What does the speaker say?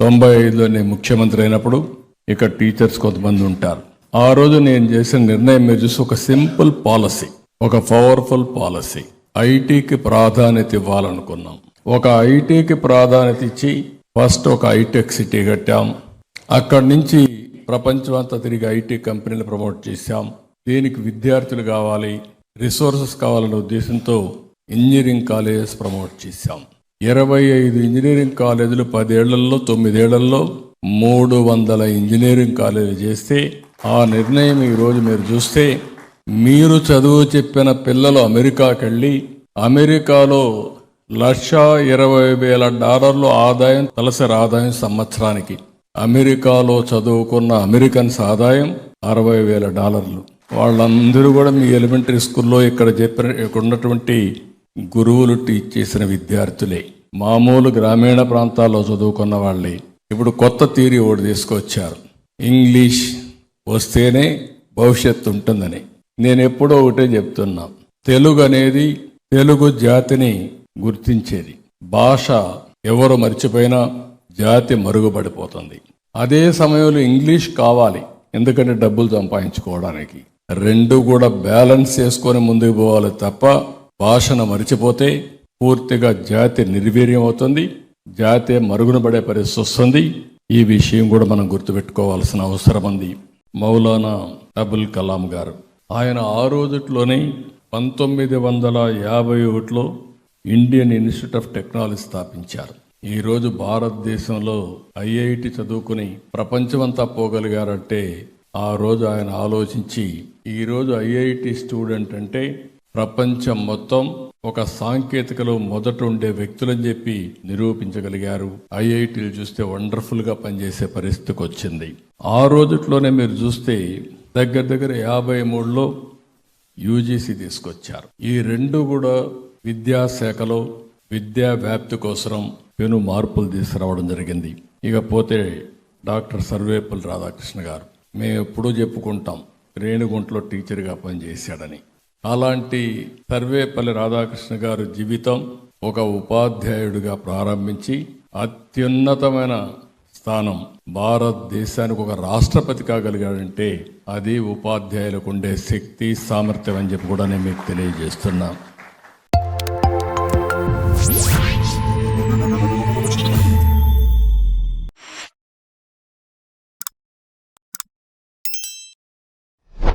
95లో నేను ముఖ్యమంత్రి అయినప్పుడు ఇక్కడ టీచర్స్ కొంతమంది ఉంటారు. ఆ రోజు నేను చేసిన నిర్ణయం మీరు చూసి ఒక సింపుల్ పాలసీ, ఒక పవర్ఫుల్ పాలసీ. ఐటీకి ప్రాధాన్యత ఇవ్వాలనుకున్నాం. ఒక ఐటీకి ప్రాధాన్యత ఇచ్చి ఫస్ట్ ఒక ఐటెక్ సిటీ కట్టాం. అక్కడి నుంచి ప్రపంచం అంతా తిరిగి ఐటీ కంపెనీలు ప్రమోట్ చేశాం. దీనికి విద్యార్థులు కావాలి, రిసోర్సెస్ కావాలనే ఉద్దేశంతో ఇంజనీరింగ్ కాలేజెస్ ప్రమోట్ చేశాం. 25 ఇంజనీరింగ్ కాలేజీలు 10 ఏళ్లలో 9 ఏళ్లలో 300 ఇంజనీరింగ్ కాలేజీలు చేస్తే ఆ నిర్ణయం ఈరోజు మీరు చూస్తే మీరు చదువు చెప్పిన పిల్లలు అమెరికాకి వెళ్ళి అమెరికాలో $1,20,000 ఆదాయం, తలసరి ఆదాయం సంవత్సరానికి. అమెరికాలో చదువుకున్న అమెరికన్స్ ఆదాయం $60,000. వాళ్ళందరూ కూడా మీ ఎలిమెంటరీ స్కూల్లో ఇక్కడ ఉన్నటువంటి గురువులు టీచ్ చేసిన విద్యార్థులే, మామూలు గ్రామీణ ప్రాంతాల్లో చదువుకున్న వాళ్ళే. ఇప్పుడు కొత్త థియరీ ఒకటి తీసుకొచ్చారు, ఇంగ్లీష్ వస్తేనే భవిష్యత్తు ఉంటుందని. నేను ఎప్పుడో ఒకటే చెప్తున్నా, తెలుగు అనేది తెలుగు జాతిని గుర్తించేది. భాష ఎవరు మర్చిపోయినా జాతి మరుగుపడిపోతుంది. అదే సమయంలో ఇంగ్లీష్ కావాలి, ఎందుకంటే డబ్బులు సంపాదించుకోవడానికి. రెండు కూడా బ్యాలెన్స్ చేసుకొని ముందుకు పోవాలి తప్ప భాషను మరిచిపోతే పూర్తిగా జాతి నిర్వీర్యం అవుతుంది, జాతి మరుగున పడే పరిస్థితి వస్తుంది. ఈ విషయం కూడా మనం గుర్తుపెట్టుకోవాల్సిన అవసరం ఉంది. మౌలానా అబుల్ కలాం గారు, ఆయన ఆ రోజుట్లోనే 1951లో ఇండియన్ ఇన్స్టిట్యూట్ ఆఫ్ టెక్నాలజీ స్థాపించారు. ఈరోజు భారతదేశంలో ఐఐటి చదువుకుని ప్రపంచమంతా పోగలిగారంటే ఆ రోజు ఆయన ఆలోచించి, ఈరోజు ఐఐటి స్టూడెంట్ అంటే ప్రపంచం మొత్తం ఒక సాంకేతికలో మొదట ఉండే వ్యక్తులని చెప్పి నిరూపించగలిగారు. ఐఐటీలు చూస్తే వండర్ఫుల్గా పనిచేసే పరిస్థితికి వచ్చింది. ఆ రోజుట్లోనే మీరు చూస్తే దగ్గర 53లో యూజీసీ తీసుకొచ్చారు. ఈ రెండు కూడా విద్యాశాఖలో విద్యా వ్యాప్తి కోసం పెను మార్పులు తీసుకురావడం జరిగింది. ఇకపోతే డాక్టర్ సర్వేపల్లి రాధాకృష్ణ గారు, మేము ఎప్పుడూ చెప్పుకుంటాం రేణిగుంటలో టీచర్గా పనిచేశాడని. అలాంటి సర్వేపల్లి రాధాకృష్ణ గారు జీవితం ఒక ఉపాధ్యాయుడిగా ప్రారంభించి అత్యున్నతమైన స్థానం, భారతదేశానికి ఒక రాష్ట్రపతి కాగలిగాడంటే అది ఉపాధ్యాయులకు ఉండే శక్తి, సామర్థ్యం అని చెప్పి కూడా నేను మీకు తెలియజేస్తున్నా.